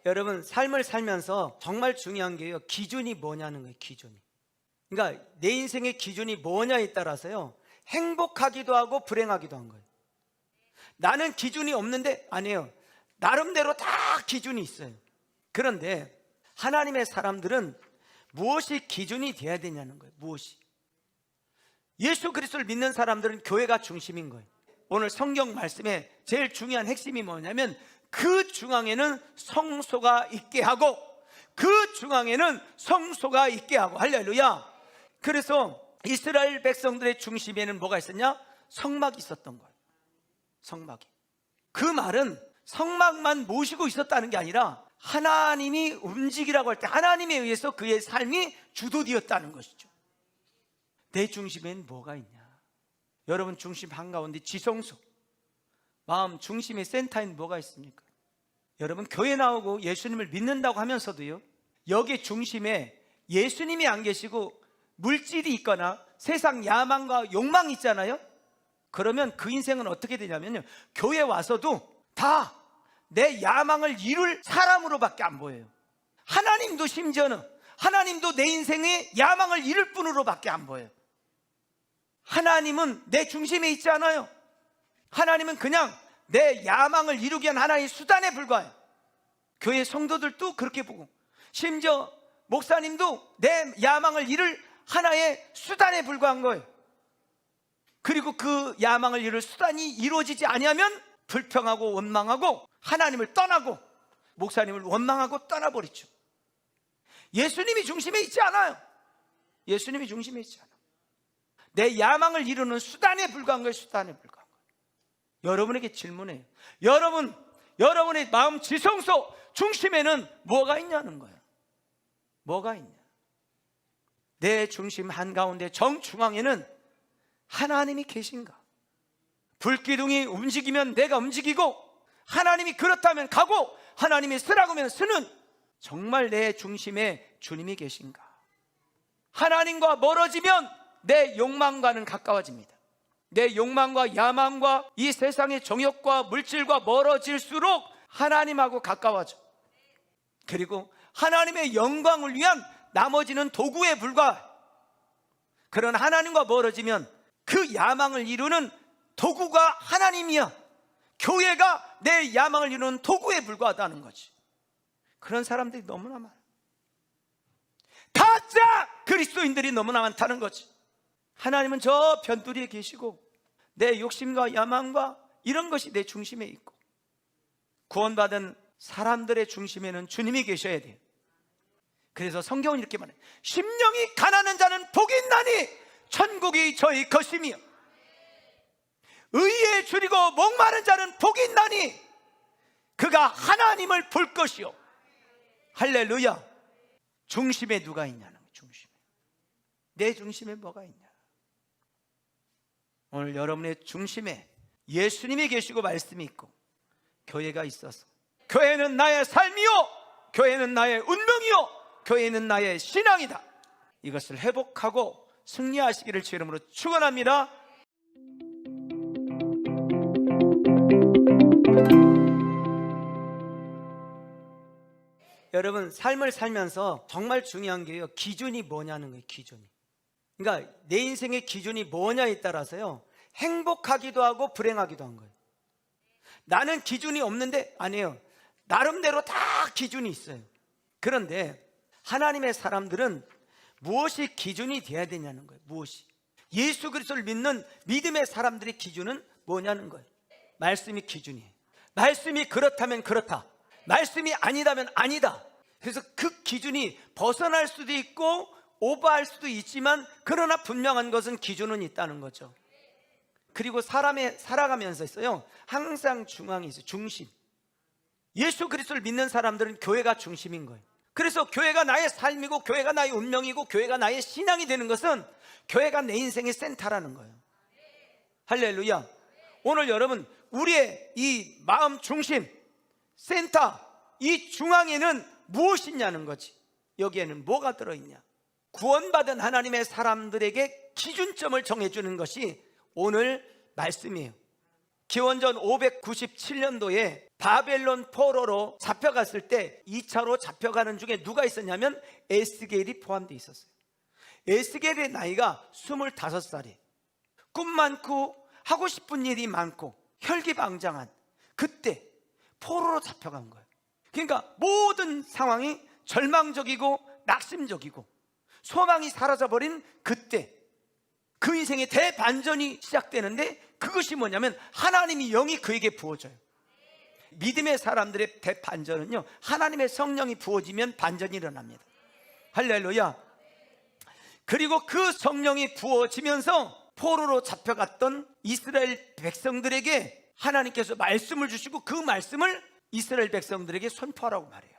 여러분, 삶을 살면서 정말 중요한 게요, 기준이 뭐냐는 거예요. 기준이. 그러니까 내 인생의 기준이 뭐냐에 따라서요, 행복하기도 하고 불행하기도 한 거예요. 나는 기준이 없는데, 아니에요, 나름대로 다 기준이 있어요. 그런데 하나님의 사람들은 무엇이 기준이 돼야 되냐는 거예요. 무엇이. 예수 그리스도를 믿는 사람들은 교회가 중심인 거예요. 오늘 성경 말씀에 제일 중요한 핵심이 뭐냐면, 그 중앙에는 성소가 있게 하고, 그 중앙에는 성소가 있게 하고. 할렐루야. 그래서 이스라엘 백성들의 중심에는 뭐가 있었냐? 성막이 있었던 거예요. 성막이. 그 말은 성막만 모시고 있었다는 게 아니라 하나님이 움직이라고 할 때 하나님에 의해서 그의 삶이 주도되었다는 것이죠. 내 중심에는 뭐가 있냐? 여러분 중심 한가운데 지성소, 마음 중심의 센터에는 뭐가 있습니까? 여러분 교회 나오고 예수님을 믿는다고 하면서도요, 여기 중심에 예수님이 안 계시고 물질이 있거나 세상 야망과 욕망이 있잖아요. 그러면 그 인생은 어떻게 되냐면요, 교회 와서도 다 내 야망을 이룰 사람으로밖에 안 보여요. 하나님도 심지어는 하나님도 내 인생의 야망을 이룰 뿐으로밖에 안 보여요. 하나님은 내 중심에 있지 않아요. 하나님은 그냥 내 야망을 이루기 위한 하나의 수단에 불과해요. 교회 성도들도 그렇게 보고, 심지어 목사님도 내 야망을 이룰 하나의 수단에 불과한 거예요. 그리고 그 야망을 이룰 수단이 이루어지지 아니하면 불평하고 원망하고 하나님을 떠나고 목사님을 원망하고 떠나버리죠. 예수님이 중심에 있지 않아요. 예수님이 중심에 있지 않아요. 내 야망을 이루는 수단에 불과한 거예요. 수단에 불과한 거예요. 여러분에게 질문해요. 여러분의 마음 지성소 중심에는 뭐가 있냐는 거예요. 뭐가 있냐? 내 중심 한가운데 정중앙에는 하나님이 계신가? 불기둥이 움직이면 내가 움직이고, 하나님이 그렇다면 가고, 하나님이 쓰라고 하면 쓰는, 정말 내 중심에 주님이 계신가? 하나님과 멀어지면 내 욕망과는 가까워집니다. 내 욕망과 야망과 이 세상의 정욕과 물질과 멀어질수록 하나님하고 가까워져. 그리고 하나님의 영광을 위한 나머지는 도구에 불과해. 그런 하나님과 멀어지면 그 야망을 이루는 도구가 하나님이야. 교회가 내 야망을 이루는 도구에 불과하다는 거지. 그런 사람들이 너무나 많아. 가짜 그리스도인들이 너무나 많다는 거지. 하나님은 저 변두리에 계시고 내 욕심과 야망과 이런 것이 내 중심에 있고, 구원받은 사람들의 중심에는 주님이 계셔야 돼요. 그래서 성경은 이렇게 말해요. 심령이 가난한 자는 복이 있나니 천국이 저희 것이며, 의에 줄이고 목마른 자는 복이 있나니 그가 하나님을 볼 것이요. 할렐루야. 중심에 누가 있냐는 거예요. 중심에. 내 중심에 뭐가 있냐? 오늘 여러분의 중심에 예수님이 계시고 말씀이 있고 교회가 있어서, 교회는 나의 삶이요, 교회는 나의 운명이요, 교회는 나의 신앙이다, 이것을 회복하고 승리하시기를 주 이름으로 축원합니다. 여러분 삶을 살면서 정말 중요한 게요, 기준이 뭐냐는 거예요. 기준이. 그러니까 내 인생의 기준이 뭐냐에 따라서요, 행복하기도 하고 불행하기도 한 거예요. 나는 기준이 없는데, 아니에요, 나름대로 다 기준이 있어요. 그런데 하나님의 사람들은 무엇이 기준이 돼야 되냐는 거예요. 무엇이. 예수 그리스도를 믿는 믿음의 사람들의 기준은 뭐냐는 거예요. 말씀이 기준이에요. 말씀이 그렇다면 그렇다, 말씀이 아니다면 아니다. 그래서 그 기준이 벗어날 수도 있고 오버할 수도 있지만, 그러나 분명한 것은 기준은 있다는 거죠. 그리고 사람의 살아가면서 있어요, 항상 중앙에 있어요. 중심. 예수 그리스도를 믿는 사람들은 교회가 중심인 거예요. 그래서 교회가 나의 삶이고 교회가 나의 운명이고 교회가 나의 신앙이 되는 것은 교회가 내 인생의 센터라는 거예요. 할렐루야. 오늘 여러분, 우리의 이 마음 중심 센터, 이 중앙에는 무엇이 있냐는 거지. 여기에는 뭐가 들어있냐? 구원받은 하나님의 사람들에게 기준점을 정해주는 것이 오늘 말씀이에요. 기원전 597년도에 바벨론 포로로 잡혀갔을 때 2차로 잡혀가는 중에 누가 있었냐면 에스겔이 포함되어 있었어요. 에스겔의 나이가 25살이에요. 꿈 많고 하고 싶은 일이 많고 혈기방장한 그때 포로로 잡혀간 거예요. 그러니까 모든 상황이 절망적이고 낙심적이고 소망이 사라져버린 그때 그 인생의 대반전이 시작되는데, 그것이 뭐냐면 하나님이 영이 그에게 부어져요. 믿음의 사람들의 대반전은요, 하나님의 성령이 부어지면 반전이 일어납니다. 할렐루야. 그리고 그 성령이 부어지면서 포로로 잡혀갔던 이스라엘 백성들에게 하나님께서 말씀을 주시고 그 말씀을 이스라엘 백성들에게 선포하라고 말해요.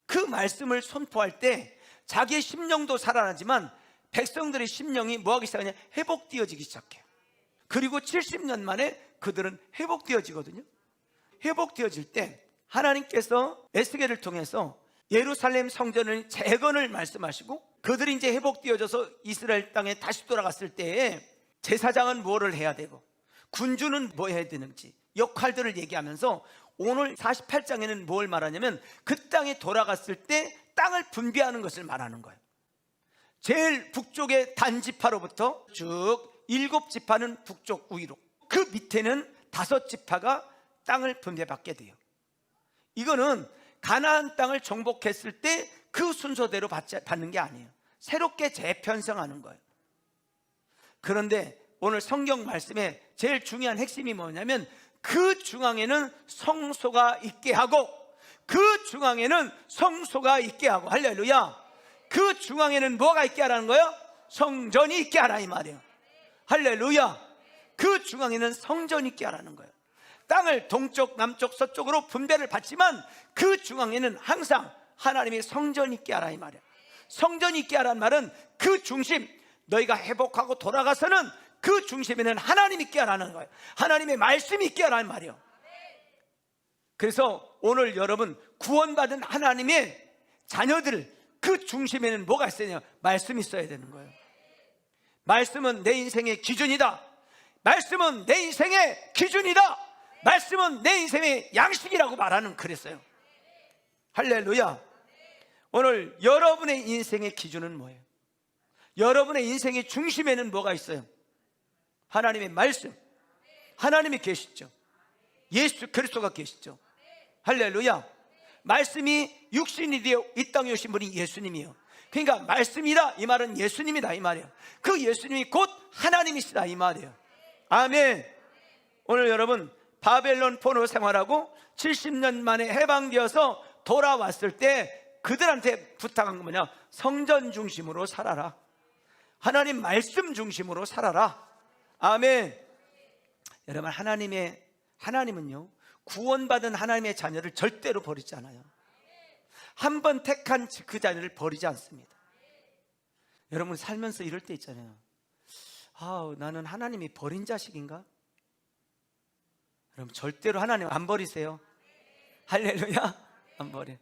그 말씀을 선포할 때 자기의 심령도 살아나지만 백성들의 심령이 뭐하기 시작하냐? 회복되어지기 시작해요. 그리고 70년 만에 그들은 회복되어지거든요. 회복되어질 때 하나님께서 에스겔을 통해서 예루살렘 성전을 재건을 말씀하시고, 그들이 이제 회복되어져서 이스라엘 땅에 다시 돌아갔을 때에 제사장은 뭐를 해야 되고 군주는 뭐 해야 되는지 역할들을 얘기하면서 오늘 48장에는 뭘 말하냐면 그 땅에 돌아갔을 때 땅을 분배하는 것을 말하는 거예요. 제일 북쪽의 단지파로부터 쭉 7지파는 북쪽 우위로, 그 밑에는 5지파가 땅을 분배받게 돼요. 이거는 가나안 땅을 정복했을 때 그 순서대로 받는 게 아니에요. 새롭게 재편성하는 거예요. 그런데 오늘 성경 말씀에 제일 중요한 핵심이 뭐냐면 그 중앙에는 성소가 있게 하고, 그 중앙에는 성소가 있게 하고, 할렐루야. 그 중앙에는 뭐가 있게 하라는 거예요? 성전이 있게 하라 이 말이에요. 할렐루야. 그 중앙에는 성전이 있게 하라는 거예요. 땅을 동쪽, 남쪽, 서쪽으로 분배를 받지만 그 중앙에는 항상 하나님의 성전이 있게 하라 이 말이에요. 성전이 있게 하라는 말은 그 중심, 너희가 회복하고 돌아가서는 그 중심에는 하나님 있게 하라는 거예요. 하나님의 말씀이 있게 하라는 말이에요. 그래서 오늘 여러분 구원받은 하나님의 자녀들, 그 중심에는 뭐가 있어야 돼요? 말씀이 있어야 되는 거예요. 말씀은 내 인생의 기준이다. 말씀은 내 인생의 기준이다. 말씀은 내 인생의 양식이라고 말하는 그랬어요. 할렐루야. 오늘 여러분의 인생의 기준은 뭐예요? 여러분의 인생의 중심에는 뭐가 있어요? 하나님의 말씀, 하나님이 계시죠. 예수 그리스도가 계시죠. 할렐루야. 말씀이 육신이 되어 이 땅에 오신 분이 예수님이에요. 그러니까 말씀이다 이 말은 예수님이다 이 말이에요. 그 예수님이 곧 하나님이시다 이 말이에요. 아멘. 오늘 여러분 바벨론 포로 생활하고 70년 만에 해방되어서 돌아왔을 때 그들한테 부탁한 건 뭐냐? 성전 중심으로 살아라. 하나님 말씀 중심으로 살아라. 아멘. 여러분 하나님은요 구원받은 하나님의 자녀를 절대로 버리지 않아요. 한 번 택한 그 자녀를 버리지 않습니다. 여러분 살면서 이럴 때 있잖아요. 나는 하나님이 버린 자식인가? 여러분 절대로 하나님 안 버리세요. 할렐루야. 안 버려.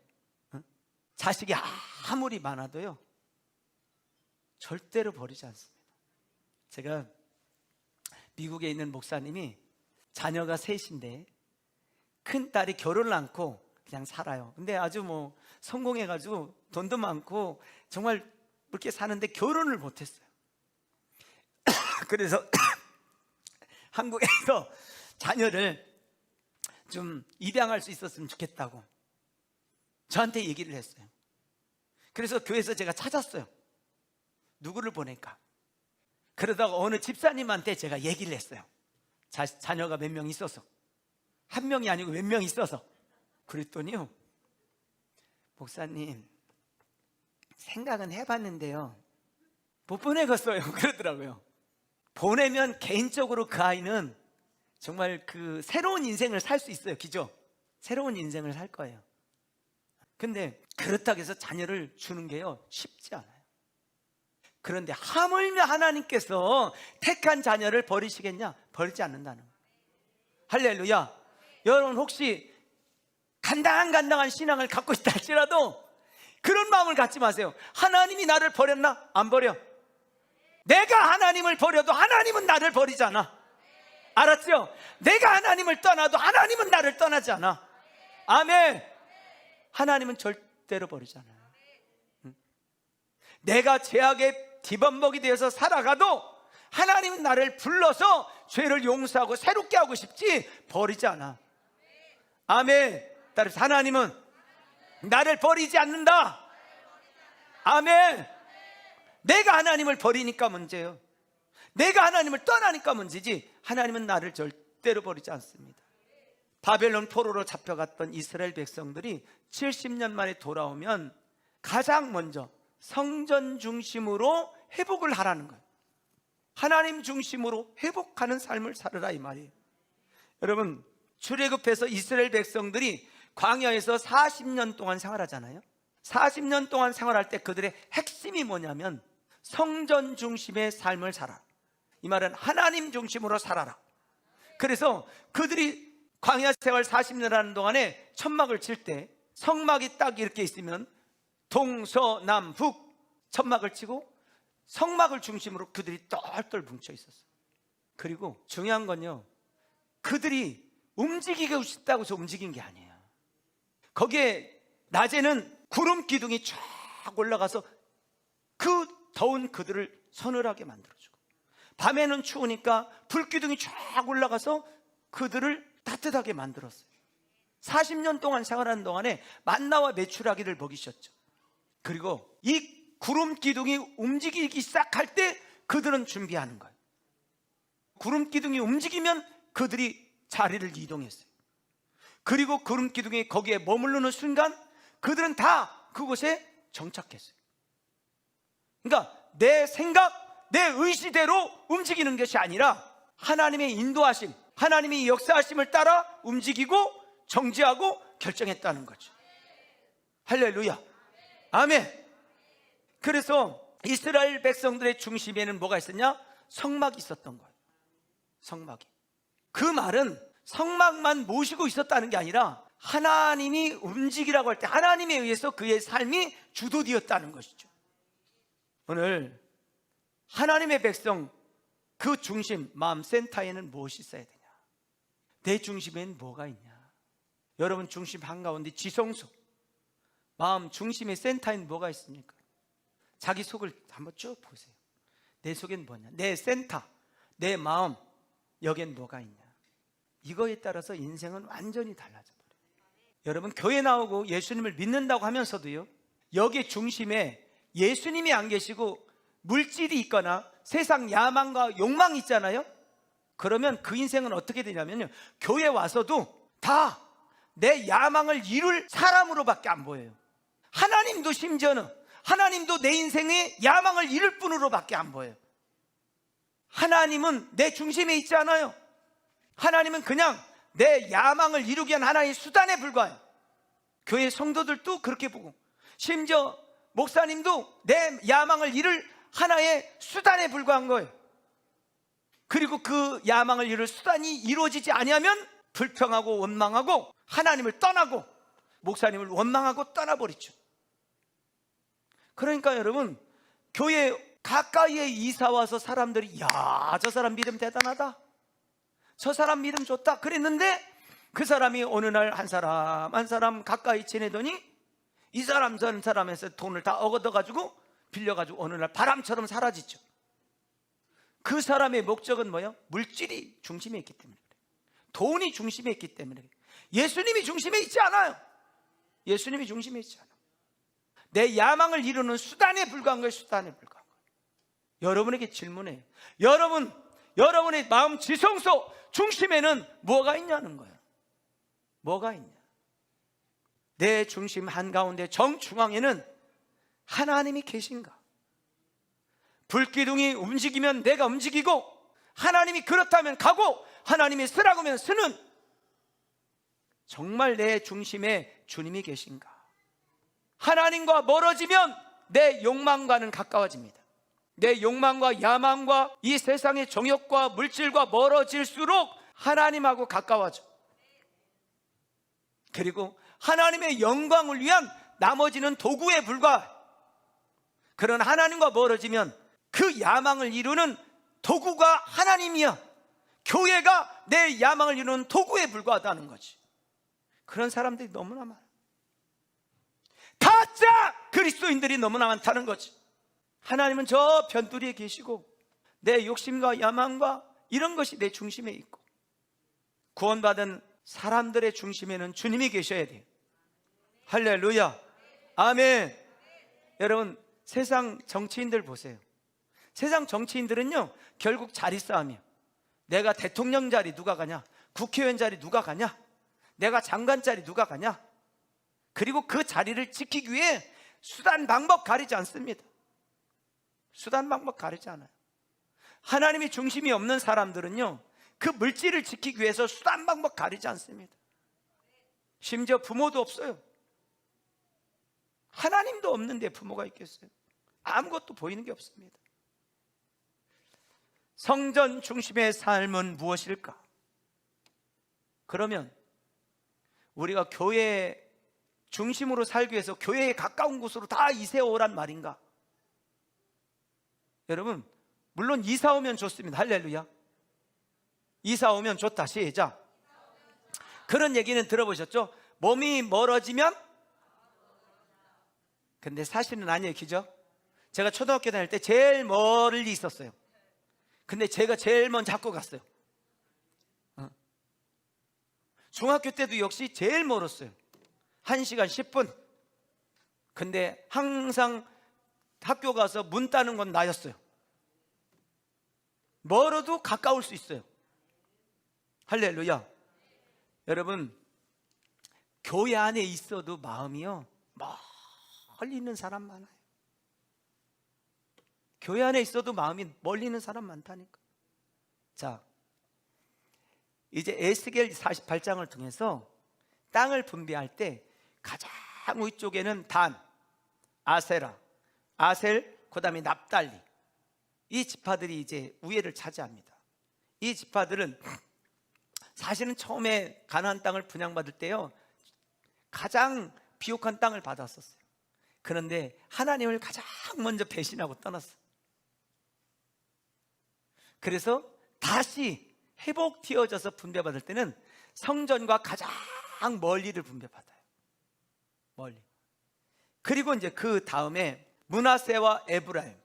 자식이 아무리 많아도요 절대로 버리지 않습니다. 제가 미국에 있는 목사님이 자녀가 셋인데 큰 딸이 결혼을 않고 그냥 살아요. 근데 아주 뭐 성공해가지고 돈도 많고 정말 그렇게 사는데 결혼을 못했어요. 그래서 한국에서 자녀를 좀 입양할 수 있었으면 좋겠다고 저한테 얘기를 했어요. 그래서 교회에서 제가 찾았어요. 누구를 보낼까? 그러다가 어느 집사님한테 제가 얘기를 했어요. 자녀가 몇 명 있어서, 한 명이 아니고 몇 명 있어서. 그랬더니요, 목사님 생각은 해봤는데요 못 보내겠어요 그러더라고요. 보내면 개인적으로 그 아이는 정말 그 새로운 인생을 살 수 있어요. 그죠? 새로운 인생을 살 거예요. 근데 그렇다고 해서 자녀를 주는 게요 쉽지 않아요. 그런데 하물며 하나님께서 택한 자녀를 버리시겠냐? 버리지 않는다는 거예요. 할렐루야. 여러분 혹시 간당간당한 신앙을 갖고 있다 할지라도 그런 마음을 갖지 마세요. 하나님이 나를 버렸나? 안 버려. 내가 하나님을 버려도 하나님은 나를 버리잖아. 알았죠? 내가 하나님을 떠나도 하나님은 나를 떠나지 않아. 아멘. 하나님은 절대로 버리지 않아요. 내가 죄악의 뒤범벅이 되어서 살아가도 하나님은 나를 불러서 죄를 용서하고 새롭게 하고 싶지 버리지 않아. 아멘. 따라서 하나님은 나를 버리지 않는다. 아멘. 내가 하나님을 버리니까 문제예요. 내가 하나님을 떠나니까 문제지 하나님은 나를 절대로 버리지 않습니다. 바벨론 포로로 잡혀갔던 이스라엘 백성들이 70년 만에 돌아오면 가장 먼저 성전 중심으로 회복을 하라는 거예요. 하나님 중심으로 회복하는 삶을 살으라 이 말이에요. 여러분, 출애굽해서 이스라엘 백성들이 광야에서 40년 동안 생활하잖아요. 40년 동안 생활할 때 그들의 핵심이 뭐냐면 성전 중심의 삶을 살아라. 이 말은 하나님 중심으로 살아라. 그래서 그들이 광야 생활 40년 하는 동안에 천막을 칠 때 성막이 딱 이렇게 있으면 동서남북 천막을 치고 성막을 중심으로 그들이 똘똘 뭉쳐 있었어요. 그리고 중요한 건요, 그들이 움직이고 싶다고 해서 움직인 게 아니에요. 거기에 낮에는 구름 기둥이 쫙 올라가서 그 더운 그들을 서늘하게 만들어주고, 밤에는 추우니까 불 기둥이 쫙 올라가서 그들을 따뜻하게 만들었어요. 40년 동안 생활하는 동안에 만나와 메추라기를 먹이셨죠. 그리고 이 구름 기둥이 움직이기 시작할 때 그들은 준비하는 거예요. 구름 기둥이 움직이면 그들이 자리를 이동했어요. 그리고 구름 기둥이 거기에 머무르는 순간 그들은 다 그곳에 정착했어요. 그러니까 내 생각, 내 의지대로 움직이는 것이 아니라 하나님의 인도하심, 하나님의 역사하심을 따라 움직이고 정지하고 결정했다는 거죠. 할렐루야. 아멘. 그래서 이스라엘 백성들의 중심에는 뭐가 있었냐? 성막이 있었던 거예요. 성막이. 그 말은 성막만 모시고 있었다는 게 아니라 하나님이 움직이라고 할 때 하나님에 의해서 그의 삶이 주도되었다는 것이죠. 오늘 하나님의 백성 그 중심, 마음 센터에는 무엇이 있어야 되냐? 내 중심에는 뭐가 있냐? 여러분 중심 한가운데 지성소, 마음 중심의 센터에는 뭐가 있습니까? 자기 속을 한번 쭉 보세요. 내 속엔 뭐냐? 내 센터, 내 마음, 여기엔 뭐가 있냐? 이거에 따라서 인생은 완전히 달라져 버려요. 여러분 교회 나오고 예수님을 믿는다고 하면서도요, 여기 중심에 예수님이 안 계시고 물질이 있거나 세상 야망과 욕망이 있잖아요. 그러면 그 인생은 어떻게 되냐면요, 교회 와서도 다 내 야망을 이룰 사람으로밖에 안 보여요. 하나님도 심지어는 하나님도 내 인생의 야망을 이룰 뿐으로밖에 안 보여요. 하나님은 내 중심에 있지 않아요. 하나님은 그냥 내 야망을 이루기 위한 하나의 수단에 불과해요. 교회 성도들도 그렇게 보고, 심지어 목사님도 내 야망을 이룰 하나의 수단에 불과한 거예요. 그리고 그 야망을 이룰 수단이 이루어지지 아니하면 불평하고 원망하고 하나님을 떠나고 목사님을 원망하고 떠나버리죠. 그러니까 여러분, 교회 가까이에 이사 와서 사람들이 야, 저 사람 믿음 대단하다, 저 사람 믿음 좋다 그랬는데, 그 사람이 어느 날 한 사람 한 사람 가까이 지내더니 이 사람 저 사람에서 돈을 다 얻어가지고 빌려가지고 어느 날 바람처럼 사라지죠. 그 사람의 목적은 뭐예요? 물질이 중심에 있기 때문에 그래요. 돈이 중심에 있기 때문에 그래요. 예수님이 중심에 있지 않아요. 예수님이 중심에 있지 않아요. 내 야망을 이루는 수단에 불과한 거예요. 수단에 불과한 거예요. 여러분에게 질문해요. 여러분의 마음 지성소 중심에는 뭐가 있냐는 거예요. 뭐가 있냐? 내 중심 한가운데 정중앙에는 하나님이 계신가? 불기둥이 움직이면 내가 움직이고, 하나님이 그렇다면 가고, 하나님이 쓰라고 하면 쓰는, 정말 내 중심에 주님이 계신가? 하나님과 멀어지면 내 욕망과는 가까워집니다. 내 욕망과 야망과 이 세상의 정욕과 물질과 멀어질수록 하나님하고 가까워져. 그리고 하나님의 영광을 위한 나머지는 도구에 불과해. 그런 하나님과 멀어지면 그 야망을 이루는 도구가 하나님이야. 교회가 내 야망을 이루는 도구에 불과하다는 거지. 그런 사람들이 너무나 많아. 가짜 그리스도인들이 너무나 많다는 거지. 하나님은 저 변두리에 계시고 내 욕심과 야망과 이런 것이 내 중심에 있고, 구원받은 사람들의 중심에는 주님이 계셔야 돼요. 할렐루야, 아멘. 여러분, 세상 정치인들 보세요. 세상 정치인들은요, 결국 자리 싸움이에요. 내가 대통령 자리 누가 가냐, 국회의원 자리 누가 가냐, 내가 장관 자리 누가 가냐. 그리고 그 자리를 지키기 위해 수단 방법 가리지 않습니다. 수단 방법 가리지 않아요. 하나님이 중심이 없는 사람들은요, 그 물질을 지키기 위해서 수단 방법 가리지 않습니다. 심지어 부모도 없어요. 하나님도 없는데 부모가 있겠어요? 아무것도 보이는 게 없습니다. 성전 중심의 삶은 무엇일까? 그러면 우리가 교회 중심으로 살기 위해서 교회에 가까운 곳으로 다 이세 오란 말인가? 여러분, 물론 이사 오면 좋습니다. 할렐루야. 이사 오면 좋다. 시작. 그런 얘기는 들어보셨죠? 몸이 멀어지면? 근데 사실은 아니에요. 그죠? 제가 초등학교 다닐 때 제일 멀리 있었어요. 근데 제가 제일 먼저 학교 갔어요. 중학교 때도 역시 제일 멀었어요. 1시간 10분. 근데 항상 학교 가서 문 따는 건 나였어요. 멀어도 가까울 수 있어요. 할렐루야. 여러분, 교회 안에 있어도 마음이요, 멀리 있는 사람 많아요. 교회 안에 있어도 마음이 멀리 있는 사람 많다니까. 자, 이제 에스겔 48장을 통해서 땅을 분배할 때 가장 위쪽에는 단, 아세라, 아셀, 그 다음에 납달리, 이 지파들이 이제 우회를 차지합니다. 이 지파들은 사실은 처음에 가나안 땅을 분양받을 때요, 가장 비옥한 땅을 받았었어요. 그런데 하나님을 가장 먼저 배신하고 떠났어요. 그래서 다시 회복되어져서 분배받을 때는 성전과 가장 멀리를 분배받아요. 멀리. 그리고 이제 그 다음에 므낫세와 에브라임,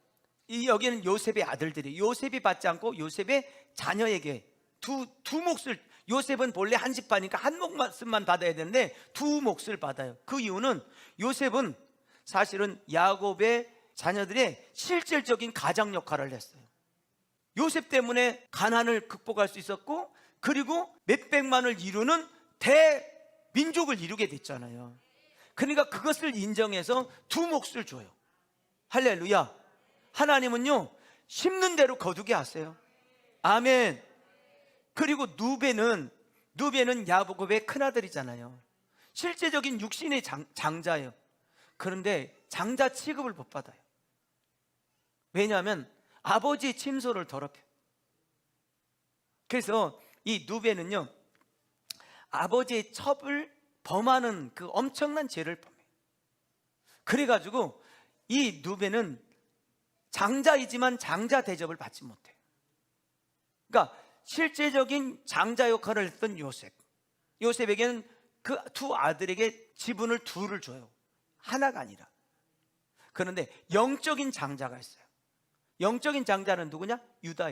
이 여기는 요셉의 아들들이, 요셉이 받지 않고 요셉의 자녀에게 두 몫을, 요셉은 본래 한 지파니까 한 몫만 받아야 되는데 두 몫을 받아요. 그 이유는 요셉은 사실은 야곱의 자녀들의 실질적인 가장 역할을 했어요. 요셉 때문에 가난을 극복할 수 있었고, 그리고 몇백만을 이루는 대민족을 이루게 됐잖아요. 그러니까 그것을 인정해서 두 몫을 줘요. 할렐루야. 하나님은요, 심는 대로 거두게 하세요. 아멘. 그리고 누베는 야곱의 큰아들이잖아요. 실제적인 육신의 장자예요. 그런데 장자 취급을 못 받아요. 왜냐하면 아버지의 침소를 더럽혀요. 그래서 이 누베는요, 아버지의 첩을 범하는 그 엄청난 죄를 범해요. 그래가지고 이 누베는 장자이지만 장자 대접을 받지 못해요. 그러니까 실제적인 장자 역할을 했던 요셉에게는 그 두 아들에게 지분을 둘을 줘요. 하나가 아니라. 그런데 영적인 장자가 있어요. 영적인 장자는 누구냐? 유다.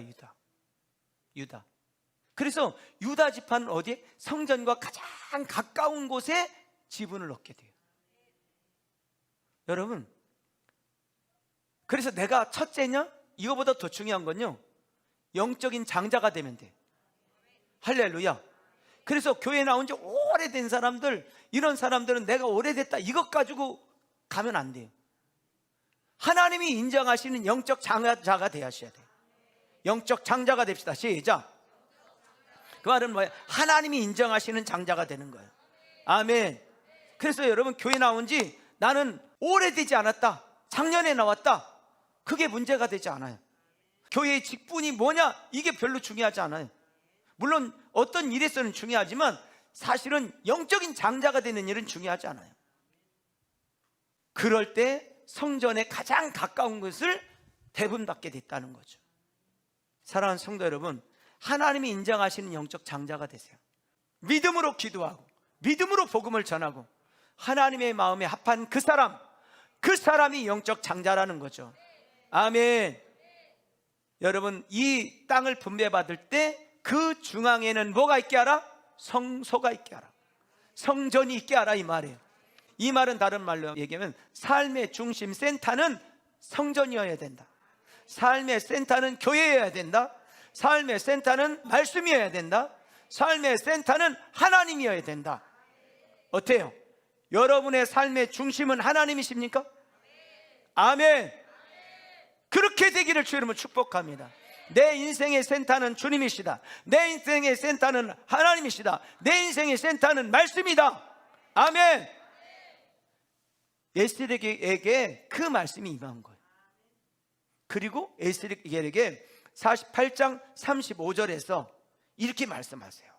그래서 유다 지파는 어디에? 성전과 가장 가까운 곳에 지분을 얻게 돼요. 여러분, 그래서 내가 첫째냐? 이거보다 더 중요한 건요, 영적인 장자가 되면 돼. 할렐루야. 그래서 교회 나온 지 오래된 사람들, 이런 사람들은 내가 오래됐다 이것 가지고 가면 안 돼요. 하나님이 인정하시는 영적 장자가 되셔야 돼요. 영적 장자가 됩시다. 시작. 그 말은 뭐예요? 하나님이 인정하시는 장자가 되는 거예요. 아멘. 그래서 여러분, 교회 나온 지 나는 오래되지 않았다, 작년에 나왔다, 그게 문제가 되지 않아요. 교회의 직분이 뭐냐, 이게 별로 중요하지 않아요. 물론 어떤 일에서는 중요하지만 사실은 영적인 장자가 되는 일은 중요하지 않아요. 그럴 때 성전에 가장 가까운 것을 대분받게 됐다는 거죠. 사랑하는 성도 여러분, 하나님이 인정하시는 영적 장자가 되세요. 믿음으로 기도하고 믿음으로 복음을 전하고 하나님의 마음에 합한 그 사람이 영적 장자라는 거죠. 아멘. 여러분, 이 땅을 분배받을 때 그 중앙에는 뭐가 있게 하라? 성소가 있게 하라, 성전이 있게 하라, 이 말이에요. 이 말은 다른 말로 얘기하면 삶의 중심 센터는 성전이어야 된다. 삶의 센터는 교회여야 된다. 삶의 센터는 말씀이어야 된다. 삶의 센터는 하나님이어야 된다. 어때요? 여러분의 삶의 중심은 하나님이십니까? 아멘. 그렇게 되기를 주 이름으로 축복합니다. 내 인생의 센터는 주님이시다. 내 인생의 센터는 하나님이시다. 내 인생의 센터는 말씀이다. 아멘. 에스겔에게 그 말씀이 임한 거예요. 그리고 에스겔에게 48장 35절에서 이렇게 말씀하세요.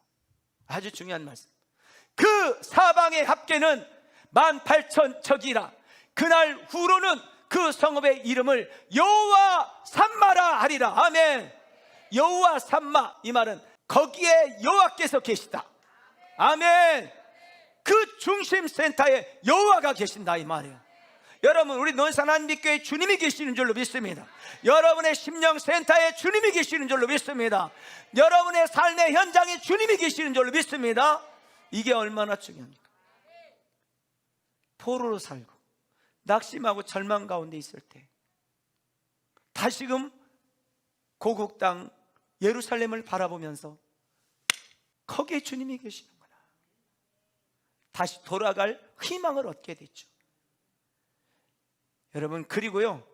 아주 중요한 말씀. 그 사방의 합계는 18,000척이라. 그날 후로는 그 성읍의 이름을 여호와 삼마라 하리라. 아멘. 여호와 삼마, 이 말은 거기에 여호와께서 계시다. 아멘. 그 중심 센터에 여호와가 계신다, 이 말이에요. 여러분, 우리 논산한빛교회 주님이 계시는 줄로 믿습니다. 여러분의 심령 센터에 주님이 계시는 줄로 믿습니다. 여러분의 삶의 현장에 주님이 계시는 줄로 믿습니다. 이게 얼마나 중요합니까? 포로로 살고 낙심하고 절망 가운데 있을 때 다시금 고국 땅 예루살렘을 바라보면서 거기에 주님이 계시는구나, 다시 돌아갈 희망을 얻게 됐죠. 여러분, 그리고요,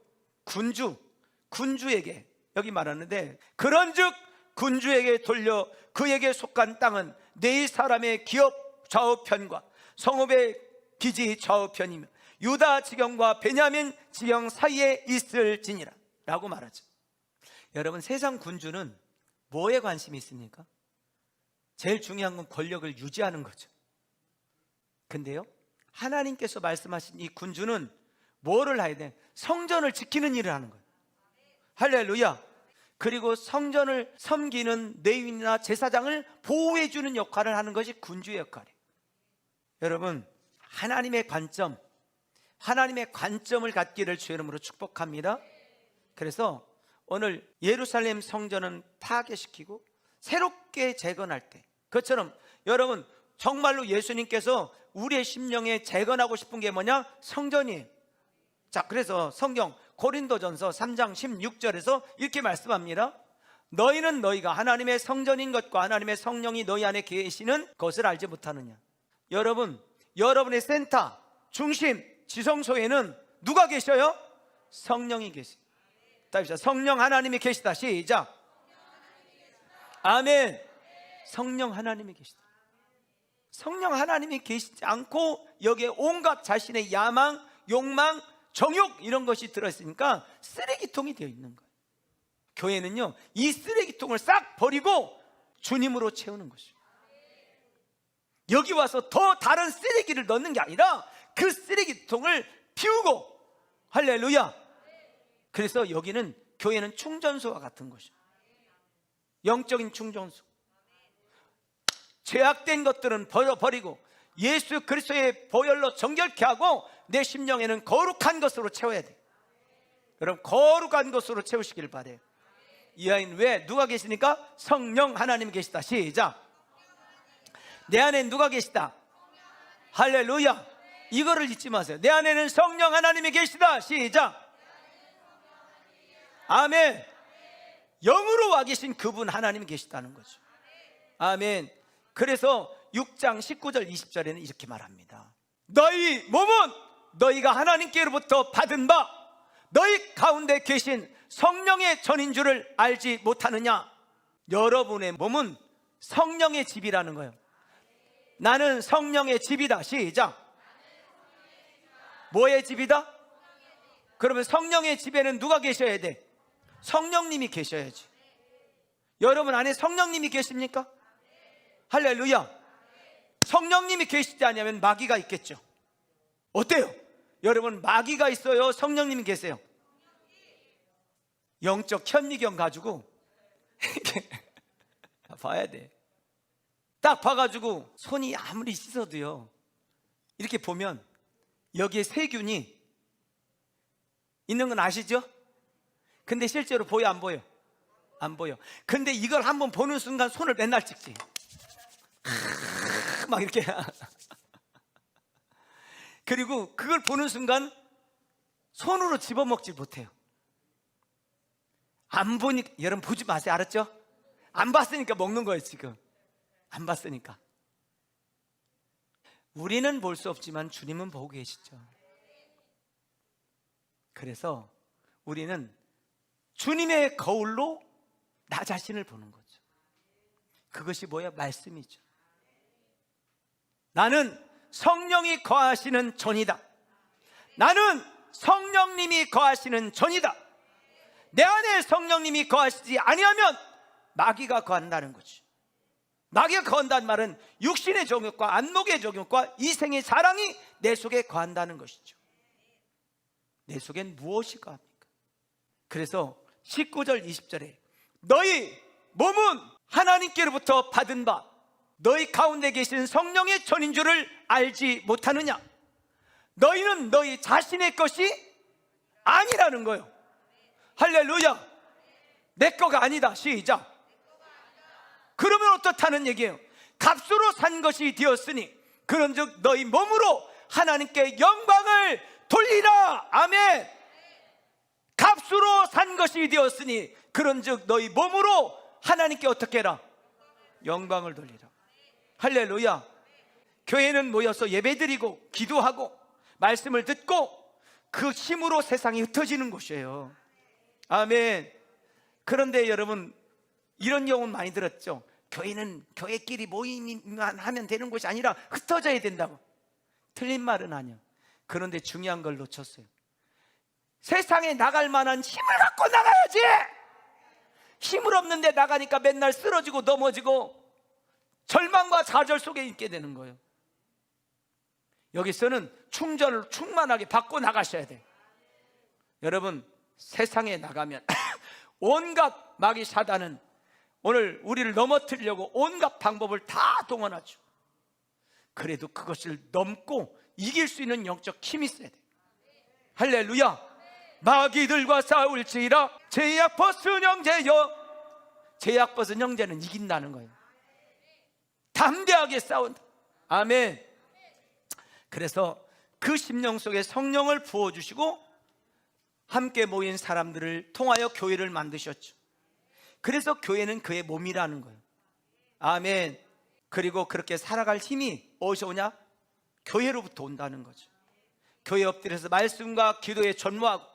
군주에게 여기 말하는데, 그런즉 군주에게 돌려 그에게 속한 땅은 네 사람의 기업 좌우편과 성읍의 기지 좌우편이며 유다 지경과 베냐민 지경 사이에 있을지니라 라고 말하죠. 여러분, 세상 군주는 뭐에 관심이 있습니까? 제일 중요한 건 권력을 유지하는 거죠. 근데요, 하나님께서 말씀하신 이 군주는 뭐를 해야 돼? 성전을 지키는 일을 하는 거예요. 할렐루야. 그리고 성전을 섬기는 레위인이나 제사장을 보호해 주는 역할을 하는 것이 군주의 역할이에요. 여러분, 하나님의 관점을 갖기를 주의 이름으로 축복합니다. 그래서 오늘 예루살렘 성전은 파괴시키고 새롭게 재건할 때, 그것처럼 여러분, 정말로 예수님께서 우리의 심령에 재건하고 싶은 게 뭐냐? 성전이에요. 자, 그래서 성경 고린도전서 3장 16절에서 이렇게 말씀합니다. 너희는 너희가 하나님의 성전인 것과 하나님의 성령이 너희 안에 계시는 것을 알지 못하느냐. 여러분, 여러분의 센터, 중심, 지성소에는 누가 계셔요? 성령이 계세요. 성령 하나님이 계시다. 시작. 아멘. 성령 하나님이 계시다. 성령 하나님이 계시지 않고 여기에 온갖 자신의 야망, 욕망, 정욕 이런 것이 들어있으니까 쓰레기통이 되어 있는 거예요. 교회는요, 이 쓰레기통을 싹 버리고 주님으로 채우는 것이에요. 여기 와서 더 다른 쓰레기를 넣는 게 아니라 그 쓰레기통을 피우고, 할렐루야. 그래서 여기는, 교회는 충전소와 같은 것이에요. 영적인 충전소. 죄악된 것들은 버리고 예수 그리스도의 보혈로 정결케 하고 내 심령에는 거룩한 것으로 채워야 돼. 여러분, 거룩한 것으로 채우시길 바래요. 이 아이는 왜? 누가 계시니까? 성령 하나님 계시다. 시작. 내 안에 누가 계시다? 할렐루야. 이거를 잊지 마세요. 내 안에는 성령 하나님이 계시다. 시작. 아멘. 영으로 와 계신 그분 하나님이 계시다는 거죠. 아멘. 그래서 6장 19절 20절에는 이렇게 말합니다. 너희 몸은 너희가 하나님께로부터 받은 바 너희 가운데 계신 성령의 전인 줄을 알지 못하느냐. 여러분의 몸은 성령의 집이라는 거예요. 나는 성령의 집이다. 시작. 뭐의 집이다? 그러면 성령의 집에는 누가 계셔야 돼? 성령님이 계셔야지. 여러분 안에 성령님이 계십니까? 할렐루야. 성령님이 계시지 않으면 마귀가 있겠죠. 어때요? 여러분, 마귀가 있어요? 성령님이 계세요? 영적 현미경 가지고 봐야 돼. 딱 봐가지고 손이 아무리 씻어도요, 이렇게 보면 여기에 세균이 있는 건 아시죠? 근데 실제로 보여 안 보여? 안 보여. 근데 이걸 한번 보는 순간 손을 맨날 찍지. 막 이렇게. 그리고 그걸 보는 순간 손으로 집어먹지 못해요. 안 보니까, 여러분 보지 마세요. 알았죠? 안 봤으니까 먹는 거예요. 지금 안 봤으니까. 우리는 볼 수 없지만 주님은 보고 계시죠. 그래서 우리는 주님의 거울로 나 자신을 보는 거죠. 그것이 뭐야? 말씀이죠. 나는 성령이 거하시는 전이다. 나는 성령님이 거하시는 전이다. 내 안에 성령님이 거하시지 아니하면 마귀가 거한다는 거지. 마귀가 거한다는 말은 육신의 정욕과 안목의 정욕과 이생의 사랑이 내 속에 거한다는 것이죠. 내 속엔 무엇이 거합니까? 그래서 19절 20절에 너희 몸은 하나님께로부터 받은 바 너희 가운데 계신 성령의 전인 줄을 알지 못하느냐? 너희는 너희 자신의 것이 아니라는 거예요. 할렐루야. 내 거가 아니다. 시작. 그러면 어떻다는 얘기예요? 값으로 산 것이 되었으니 그런즉 너희 몸으로 하나님께 영광을 돌리라. 아멘. 값으로 산 것이 되었으니 그런즉 너희 몸으로 하나님께 어떻게 해라? 영광을 돌리라. 할렐루야. 교회는 모여서 예배드리고 기도하고 말씀을 듣고 그 힘으로 세상이 흩어지는 곳이에요. 아멘. 그런데 여러분, 이런 경우는 많이 들었죠. 교회는 교회끼리 모임만 하면 되는 곳이 아니라 흩어져야 된다고. 틀린 말은 아니야. 그런데 중요한 걸 놓쳤어요. 세상에 나갈 만한 힘을 갖고 나가야지. 힘을 없는데 나가니까 맨날 쓰러지고 넘어지고 절망과 좌절 속에 있게 되는 거예요. 여기서는 충전을 충만하게 받고 나가셔야 돼요. 여러분, 세상에 나가면 온갖 마귀 사단은 오늘 우리를 넘어뜨리려고 온갖 방법을 다 동원하죠. 그래도 그것을 넘고 이길 수 있는 영적 힘이 있어야 돼요. 할렐루야. 마귀들과 싸울지라 제약 벗은 형제여. 제약 벗은 형제는 이긴다는 거예요. 담대하게 싸운다. 아멘. 그래서 그 심령 속에 성령을 부어주시고 함께 모인 사람들을 통하여 교회를 만드셨죠. 그래서 교회는 그의 몸이라는 거예요. 아멘. 그리고 그렇게 살아갈 힘이 어디서 오냐? 교회로부터 온다는 거죠. 교회 엎드려서 말씀과 기도에 전무하고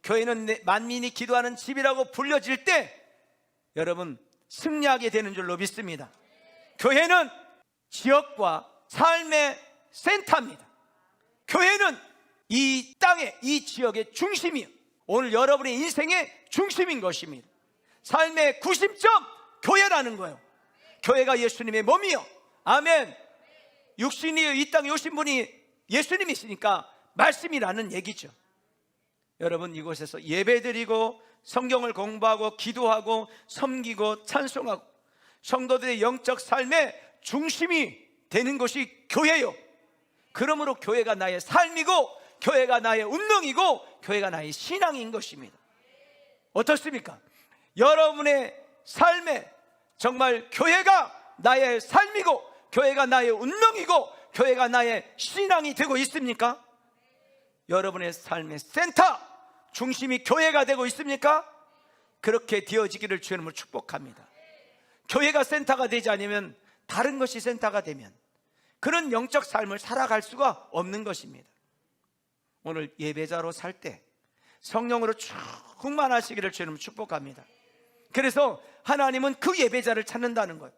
교회는 만민이 기도하는 집이라고 불려질 때 여러분 승리하게 되는 줄로 믿습니다. 교회는 지역과 삶의 센터입니다. 교회는 이 땅의 이 지역의 중심이요, 오늘 여러분의 인생의 중심인 것입니다. 삶의 구심점 교회라는 거예요. 교회가 예수님의 몸이요. 아멘. 육신이 이 땅에 오신 분이 예수님이시니까 말씀이라는 얘기죠. 여러분, 이곳에서 예배드리고 성경을 공부하고 기도하고 섬기고 찬송하고 성도들의 영적 삶의 중심이 되는 것이 교회요. 그러므로 교회가 나의 삶이고 교회가 나의 운명이고 교회가 나의 신앙인 것입니다. 어떻습니까? 여러분의 삶에 정말 교회가 나의 삶이고 교회가 나의 운명이고 교회가 나의 신앙이 되고 있습니까? 여러분의 삶의 센터 중심이 교회가 되고 있습니까? 그렇게 되어지기를 주님으로 축복합니다. 교회가 센터가 되지 않으면, 다른 것이 센터가 되면 그런 영적 삶을 살아갈 수가 없는 것입니다. 오늘 예배자로 살 때 성령으로 충만하시기를 주님으로 축복합니다. 그래서 하나님은 그 예배자를 찾는다는 거예요.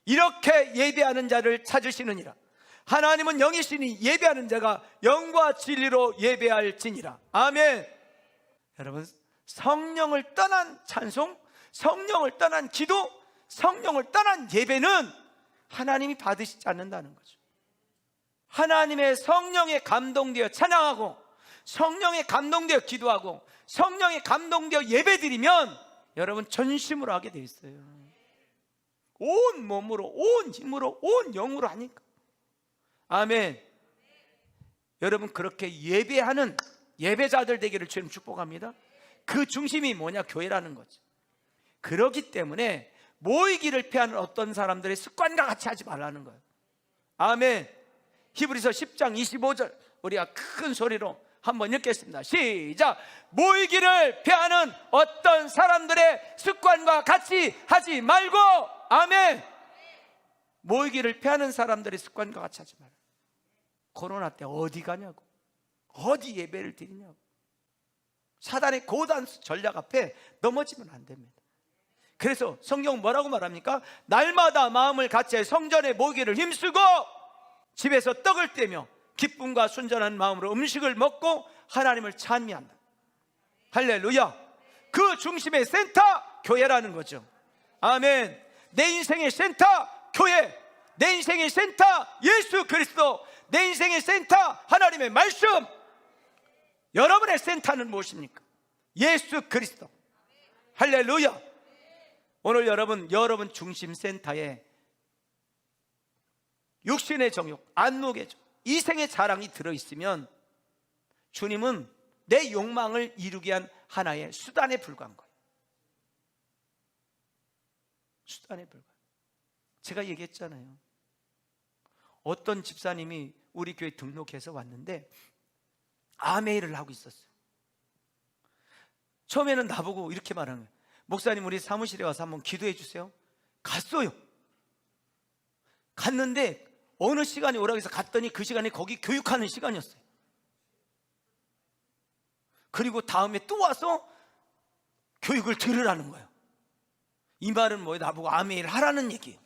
이렇게 예배하는 자를 찾으시느니라. 하나님은 영이시니 예배하는 자가 영과 진리로 예배할지니라. 아멘. 여러분, 성령을 떠난 찬송, 성령을 떠난 기도, 성령을 떠난 예배는 하나님이 받으시지 않는다는 거죠. 하나님의 성령에 감동되어 찬양하고 성령에 감동되어 기도하고 성령에 감동되어 예배드리면 여러분 전심으로 하게 되어 있어요. 온 몸으로, 온 힘으로, 온 영으로 하니까. 아멘. 여러분, 그렇게 예배하는 예배자들 되기를 주님 축복합니다. 그 중심이 뭐냐? 교회라는 거죠. 그렇기 때문에 모이기를 피하는 어떤 사람들의 습관과 같이 하지 말라는 거예요. 아멘. 히브리서 10장 25절 우리가 큰 소리로 한번 읽겠습니다. 시작. 모이기를 피하는 어떤 사람들의 습관과 같이 하지 말고. 아멘. 모이기를 피하는 사람들의 습관과 같이 하지 말고. 코로나 때 어디 가냐고, 어디 예배를 드리냐고. 사단의 고단 전략 앞에 넘어지면 안 됩니다. 그래서 성경은 뭐라고 말합니까? 날마다 마음을 같이 성전에 모이기를 힘쓰고 집에서 떡을 떼며 기쁨과 순전한 마음으로 음식을 먹고 하나님을 찬미한다. 할렐루야. 그 중심의 센터 교회라는 거죠. 아멘. 내 인생의 센터 교회, 내 인생의 센터 예수 그리스도, 내 인생의 센터 하나님의 말씀. 여러분의 센터는 무엇입니까? 예수 그리스도. 할렐루야. 오늘 여러분 중심 센터에 육신의 정욕, 안목의 정, 이생의 자랑이 들어있으면 주님은 내 욕망을 이루기 위한 하나의 수단에 불과한 거예요. 수단에 불과해요. 제가 얘기했잖아요. 어떤 집사님이 우리 교회 등록해서 왔는데 아메이를 하고 있었어요. 처음에는 나보고 이렇게 말하는 거예요. 목사님, 우리 사무실에 와서 한번 기도해 주세요. 갔어요. 갔는데 어느 시간에 오라고 해서 갔더니 그 시간에 거기 교육하는 시간이었어요. 그리고 다음에 또 와서 교육을 들으라는 거예요. 이 말은 뭐예요? 나보고 아멘을 하라는 얘기예요.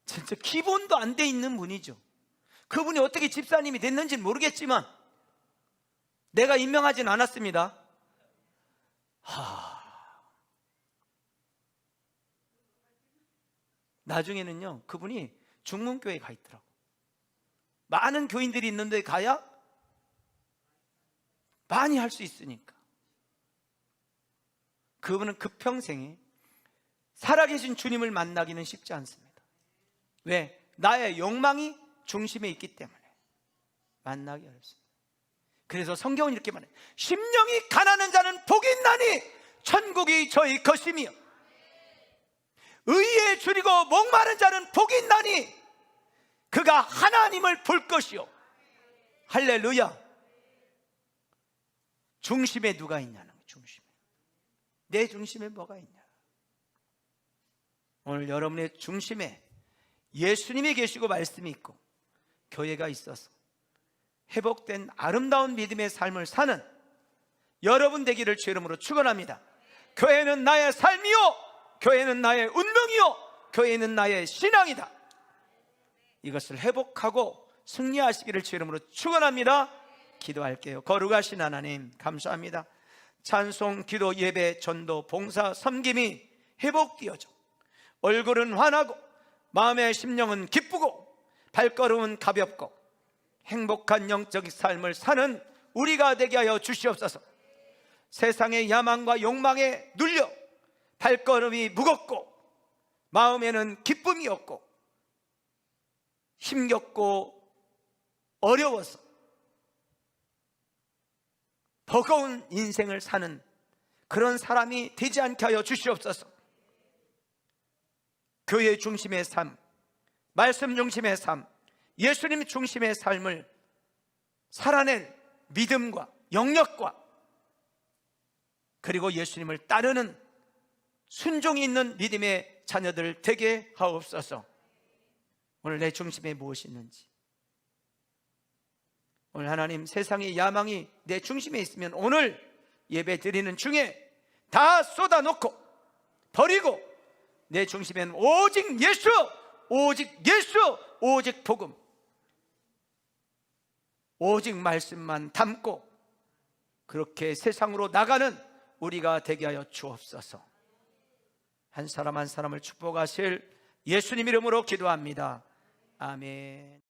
진짜 기본도 안 돼 있는 분이죠. 그분이 어떻게 집사님이 됐는지는 모르겠지만 내가 임명하진 않았습니다. 나중에는요, 그분이 중문교회에 가 있더라고. 많은 교인들이 있는데 가야 많이 할 수 있으니까. 그분은 그 평생에 살아계신 주님을 만나기는 쉽지 않습니다. 왜? 나의 욕망이 중심에 있기 때문에 만나기 어렵습니다. 그래서 성경은 이렇게 말해요. 심령이 가난한 자는 복이 있나니 천국이 저희 것이며 의에 줄이고 목마른 자는 복이 있나니 그가 하나님을 볼 것이요. 할렐루야. 중심에 누가 있냐는 거예요. 중심에. 내 중심에 뭐가 있냐. 오늘 여러분의 중심에 예수님이 계시고 말씀이 있고 교회가 있어서 회복된 아름다운 믿음의 삶을 사는 여러분 되기를 주 이름으로 축원합니다. 교회는 나의 삶이요, 교회는 나의 운명이요, 교회는 나의 신앙이다. 이것을 회복하고 승리하시기를 주 이름으로 축원합니다. 기도할게요. 거룩하신 하나님 감사합니다. 찬송, 기도, 예배, 전도, 봉사, 섬김이 회복되어져 얼굴은 환하고 마음의 심령은 기쁘고 발걸음은 가볍고 행복한 영적 삶을 사는 우리가 되게 하여 주시옵소서. 세상의 야망과 욕망에 눌려 발걸음이 무겁고 마음에는 기쁨이 없고 힘겹고 어려워서 버거운 인생을 사는 그런 사람이 되지 않게 하여 주시옵소서. 교회 중심의 삶, 말씀 중심의 삶, 예수님 중심의 삶을 살아낼 믿음과 영역과 그리고 예수님을 따르는 순종이 있는 믿음의 자녀들 되게 하옵소서. 오늘 내 중심에 무엇이 있는지, 오늘 하나님 세상의 야망이 내 중심에 있으면 오늘 예배 드리는 중에 다 쏟아놓고 버리고 내 중심에는 오직 예수, 오직 예수, 오직 복음, 오직 말씀만 담고 그렇게 세상으로 나가는 우리가 되게 하여 주옵소서. 한 사람 한 사람을 축복하실 예수님 이름으로 기도합니다. 아멘.